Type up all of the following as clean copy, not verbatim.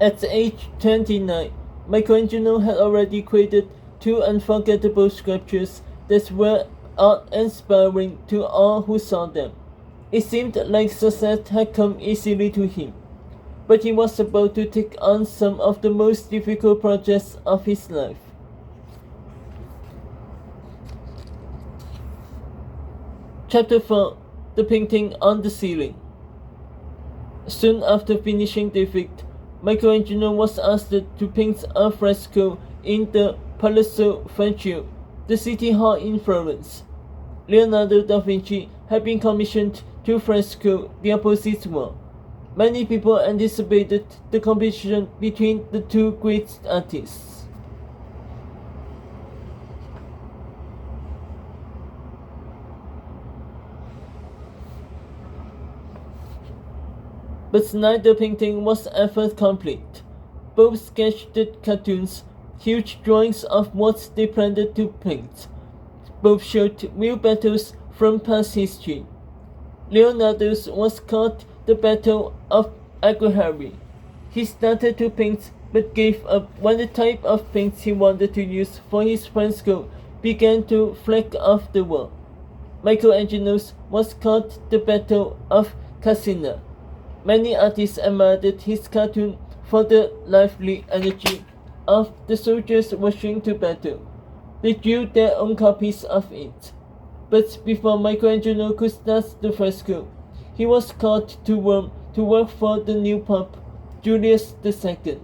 At age 29, Michelangelo had already created two unforgettable sculptures that were awe-inspiring to all who saw them. It seemed like success had come easily to him, but he was about to take on some of the most difficult projects of his life. Chapter 4: The Painting on the Ceiling. Soon after finishing David, Michelangelo was asked to paint a fresco in the Palazzo Vecchio, the city hall in Florence. Leonardo da Vinci had been commissioned to fresco the opposite wall. Many people anticipated the competition between the two great artists. But neither painting was ever complete. Both sketched cartoons, huge drawings of what they planned to paint. Both showed real battles from past history. Leonardo's was called the Battle of Agrigari. He started to paint but gave up when the type of paint he wanted to use for his fresco began to flake off the wall. Michelangelo's was called the Battle of Cassina. Many artists admired his cartoon for the lively energy of the soldiers rushing to battle. They drew their own copies of it. But before Michelangelo could start the fresco, he was called to Rome to work for the new Pope, Julius II.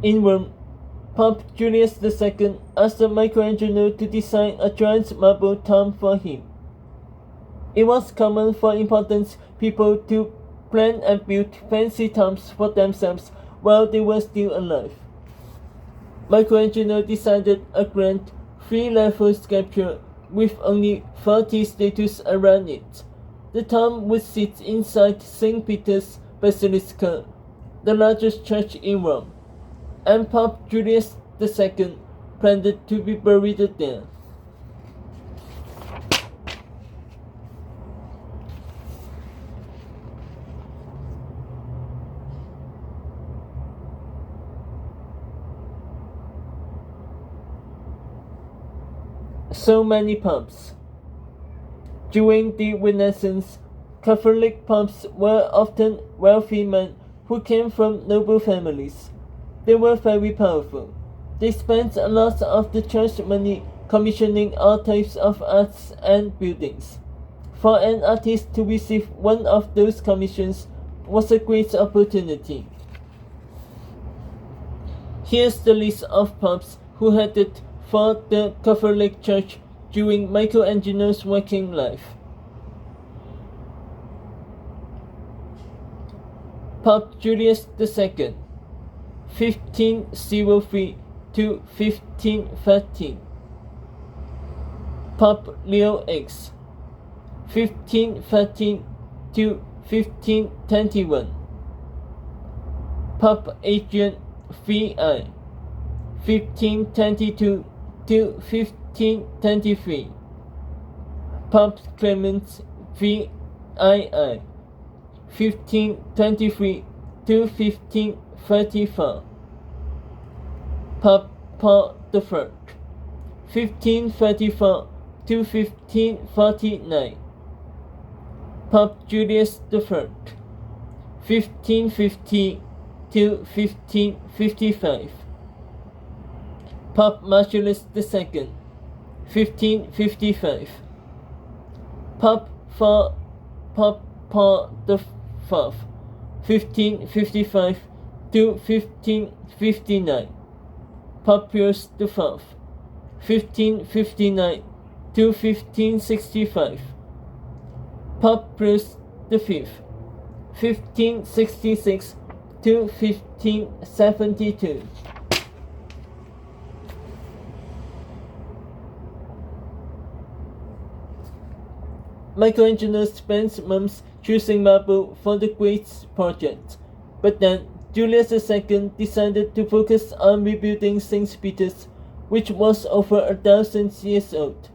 In Rome, Pope Julius II asked Michelangelo to design a giant marble tomb for him. It was common for important people to plan and build fancy tombs for themselves while they were still alive. Michelangelo designed a grand, three-level sculpture with only 40 statues around it. The tomb would sit inside St. Peter's Basilica, the largest church in Rome, and Pope Julius II planned to be buried there. So many popes. During the Renaissance, Catholic popes were often wealthy men who came from noble families. They were very powerful. They spent a lot of the church money commissioning all types of arts and buildings. For an artist to receive one of those commissions was a great opportunity. Here's the list of popes who headed for the Catholic Church during Michelangelo's working life. Pope Julius II, 1503 to 1513. Pope Leo X, 1513 to 1521. Pope Adrian VI, 1522 to 1523. Pope Clement VII, 1523 to 1534. Pope Paul I, 1534 to 1549. Pope Julius I, 1550 to 1555. Pope Marcellus II, 1555. Pope Paul IV, 1555 to 1559. Pope Pius IV, 1559 to 1565. Pope Pius V, 1566 to 1572. Michelangelo spent months choosing marble for the great project, but then Julius II decided to focus on rebuilding St. Peter's, which was over 1,000 years old.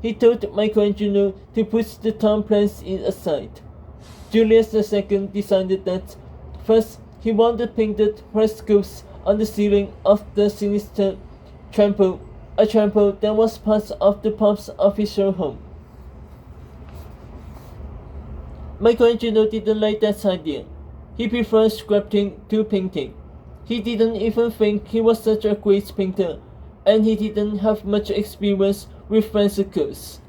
He told Michelangelo to put the town plans aside. Julius II decided that, first, he wanted painted frescoes on the ceiling of the Sistine Chapel, a chapel that was part of the Pope's official home. Michelangelo didn't like that idea. He preferred sculpting to painting. He didn't even think he was such a great painter, and he didn't have much experience with frescoes.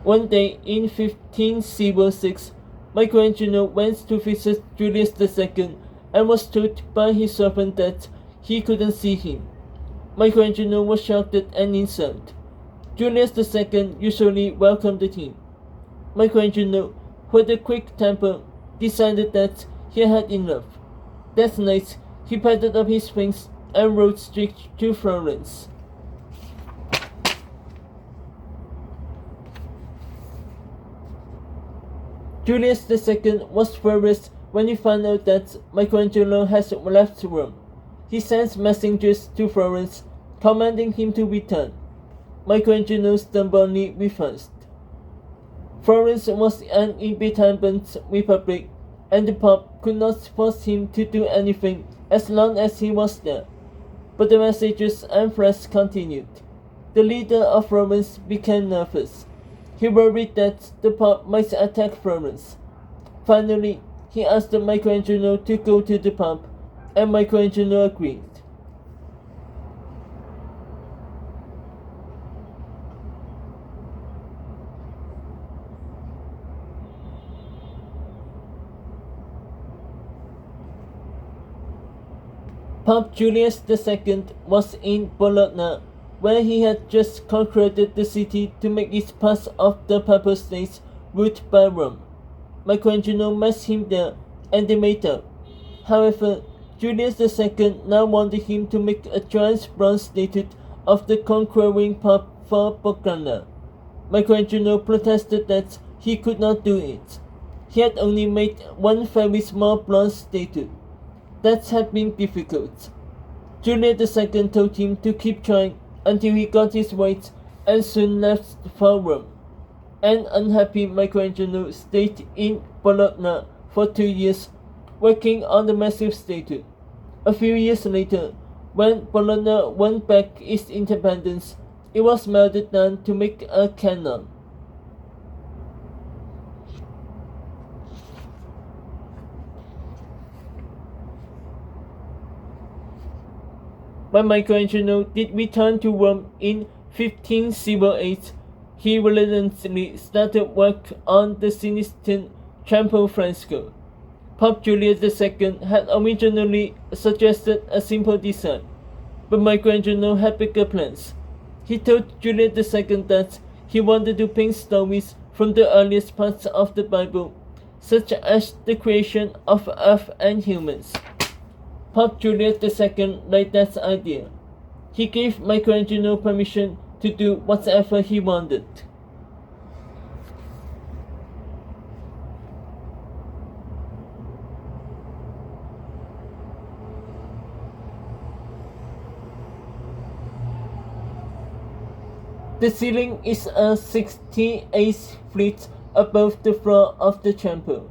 One day in 1506, Michelangelo went to visit Julius II and was told by his servant that he couldn't see him. Michelangelo was shocked and insulted. Julius II usually welcomed him. Michelangelo, who had a quick temper, decided that he had enough. That night, he packed up his things and rode straight to Florence. Julius II was furious when he found out that Michelangelo had left Rome. He sent messengers to Florence, commanding him to return. Michelangelo stubbornly refused. Florence was an independent republic, and the Pope could not force him to do anything as long as he was there. But the messages and threats continued. The leader of Florence became nervous. He worried that the Pope might attack Florence. Finally, he asked Michelangelo to go to the Pope, and Michelangelo agreed. Pope Julius II was in Bologna, where he had just conquered the city to make it part of the Papal States ruled by Rome. Michelangelo met him there, and they made up. However, Julius II now wanted him to make a giant bronze statue of the conquering Pope for Bologna. Michelangelo protested that he could not do it. He had only made one very small bronze statue. That had been difficult. Julius II told him to keep trying until he got his weight and soon left for Rome. An unhappy Michelangelo stayed in Bologna for 2 years, working on the massive statue. A few years later, when Bologna won back its independence, it was melted down to make a cannon. When Michelangelo did return to Rome in 1508, he reluctantly started work on the Sistine Chapel fresco. Pope Julius II had originally suggested a simple design, but Michelangelo had bigger plans. He told Julius II that he wanted to paint stories from the earliest parts of the Bible, such as the creation of earth and humans. Pope Julius II liked that idea. He gave Michelangelo permission to do whatever he wanted. The ceiling is a 68 feet above the floor of the chapel.